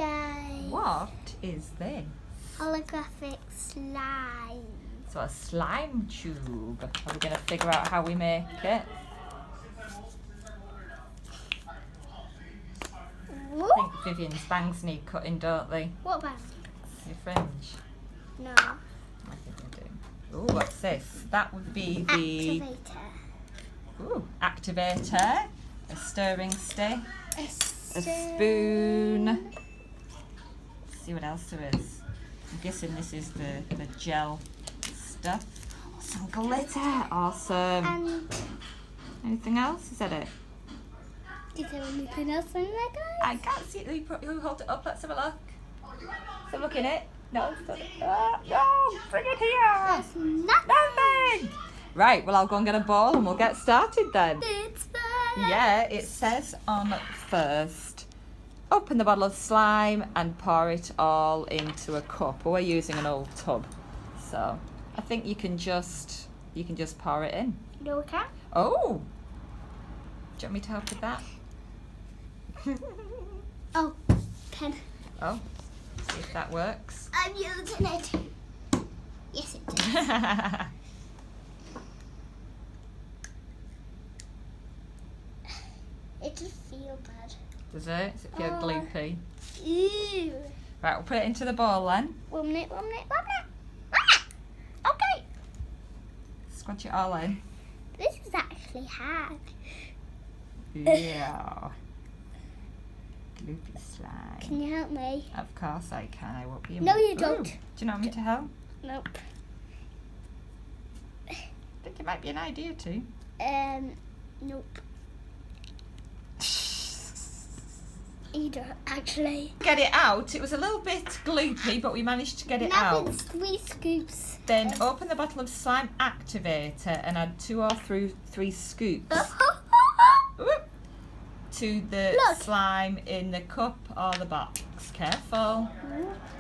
guys. What is this? Holographic slime. So a slime tube. Are we going to figure out how we make it? I think Vivienne's bangs need cutting, don't they? What bangs? Your fringe. No. I think they do. Ooh, what's this? That would be the activator. A stirring stick. A spoon. Let's see what else there is. I'm guessing this is the gel stuff. Oh, some glitter. Awesome. And Anything else? Is that it? is there anything else in there, guys? I can't see it. Who hold it up? Let's have a look. Let's have a look in it. No, it's not. No, bring it here. There's nothing. Nothing. Right, well, I'll go and get a bowl and we'll get started then. It's fun. Yeah, it says on first, open the bottle of slime and pour it all into a cup. Well, we're using an old tub, so I think you can just pour it in. No, we can't. Oh, do you want me to help with that? Oh, pen. Oh, see if that works. I'm using it. Yes, it does. It just feels bad. Does it? Does it feel gloopy? Ew. Right, we'll put it into the bowl then. 1 minute, 1 minute, 1 minute. 1 minute. Okay. Squash it all in. This is actually hard. Yeah. Gloopy slime. Can you help me? Of course I can. I won't be. No, you Ooh. don't. Do you want me to help? Nope. I think it might be an idea too. Nope. You don't actually. Get it out. It was a little bit gloopy, but we managed to get it Now out. it's 3 scoops. Then open the bottle of slime activator and add 2 or 3 scoops Whoop. to the Look. slime in the cup or the box. Careful.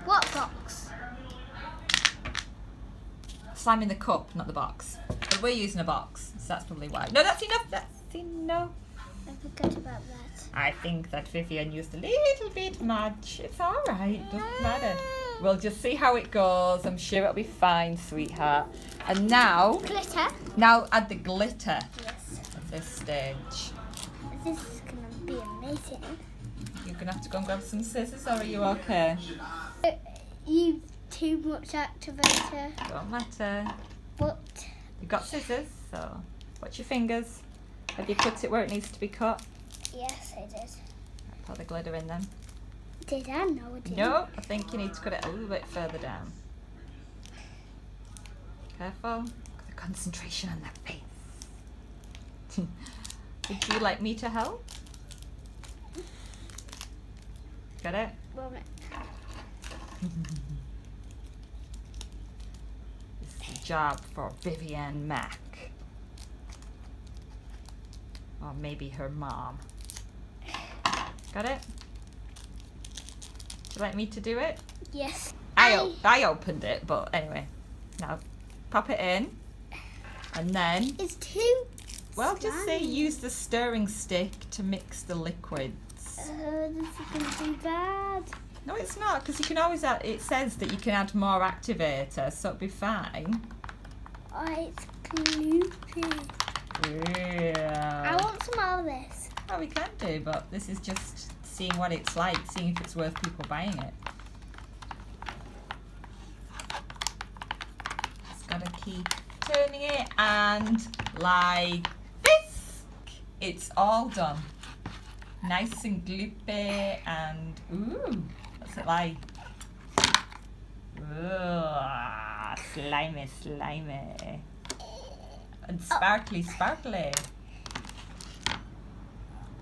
What box? Slime in the cup, not the box. But we're using a box, so that's probably why. No, that's enough. That's enough. I forgot about that. I think that Vivienne used a little bit much. It's all right. Doesn't matter. We'll just see how it goes. I'm sure it'll be fine, sweetheart. And now add the glitter Yes. at this stage. This is gonna be amazing. You're gonna have to go and grab some scissors, or are you okay? You too much activator. Don't matter. What? You've got scissors, so watch your fingers. Have you cut it where it needs to be cut? Yes, I did. Put the glitter in then. Did I? No, I didn't. No, I think you need to cut it a little bit further down. Careful. The concentration on their face. Would you like me to help? Got it? 1 minute. This is a job for Vivienne Mac. Or maybe her mom. Got it? Would you like me to do it? Yes. I opened it, but anyway. Now pop it in. And then, It's too. well, just say slimy. use the stirring stick to mix the liquids. This is gonna be bad. No, it's not, because you can always add, it says that you can add more activator, so it'll be fine. Oh, it's gloopy. I Yeah. want some more of this. Well, we can do, but this is just seeing what it's like, seeing if it's worth people buying it. Just gotta keep turning it, and like this, it's all done. Nice and gloopy, and ooh, what's it like? Ooh, slimy, slimy. And sparkly, sparkly.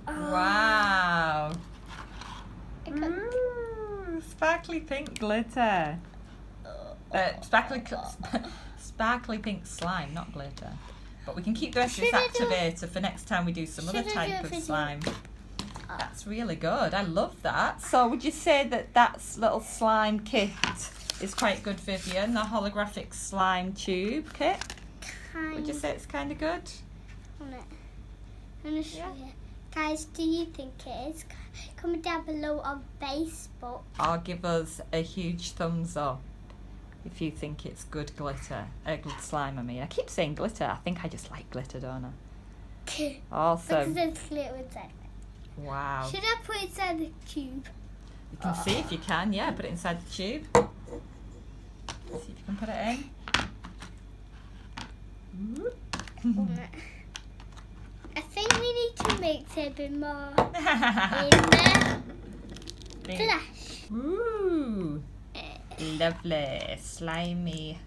Wow. I got- Ooh, sparkly pink glitter. Sparkly pink slime, not glitter. But we can keep the rest of this Should I do- activator for next time we do some other Should I do type a of video? slime. That's really good. I love that. So would you say that that little slime kit is quite good, Vivienne? The holographic slime tube kit? Would you say it's kind of good? I'm gonna show Yeah. you. guys do you think it is? Comment down below on Facebook. Or give us a huge thumbs up if you think it's good glitter. Good slime, I mean. I keep saying glitter. I think I just like glitter, don't I? Awesome. Because there's glitter inside it. Wow. Should I put it inside the tube? You can see if you can, yeah. Put it inside the tube. See if you can put it in. I think we need to mix it a bit more in the flash. Ooh. Lovely. Slimy.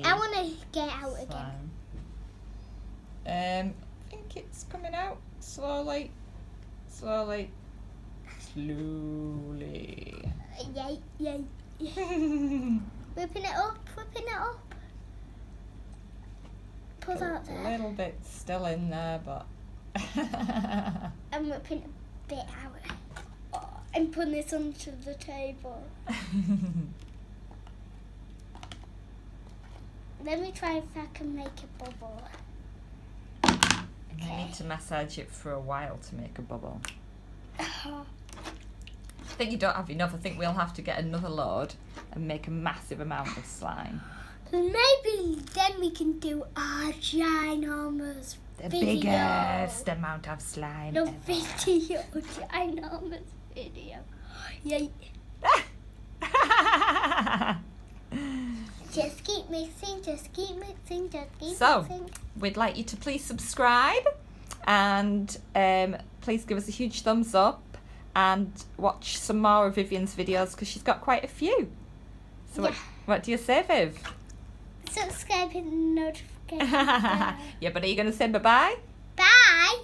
I want to get out slime. I think it's coming out slowly. Slowly. Yay. Whipping it up. Pull that there. A little bit still in there, but I'm whipping a bit out. I'm putting this onto the table. Let me try if I can make a bubble. You need to massage it for a while to make a bubble. I think you don't have enough. I think we'll have to get another load and make a massive amount of slime. Maybe then we can do our ginormous biggest amount of slime ever. Ginormous video. Yay. Just keep mixing, So, we'd like you to please subscribe and please give us a huge thumbs up and watch some more of Vivienne's videos because she's got quite a few. So what do you say, Viv? Subscribe and notification bell. Yeah, but are you going to say bye-bye? Bye!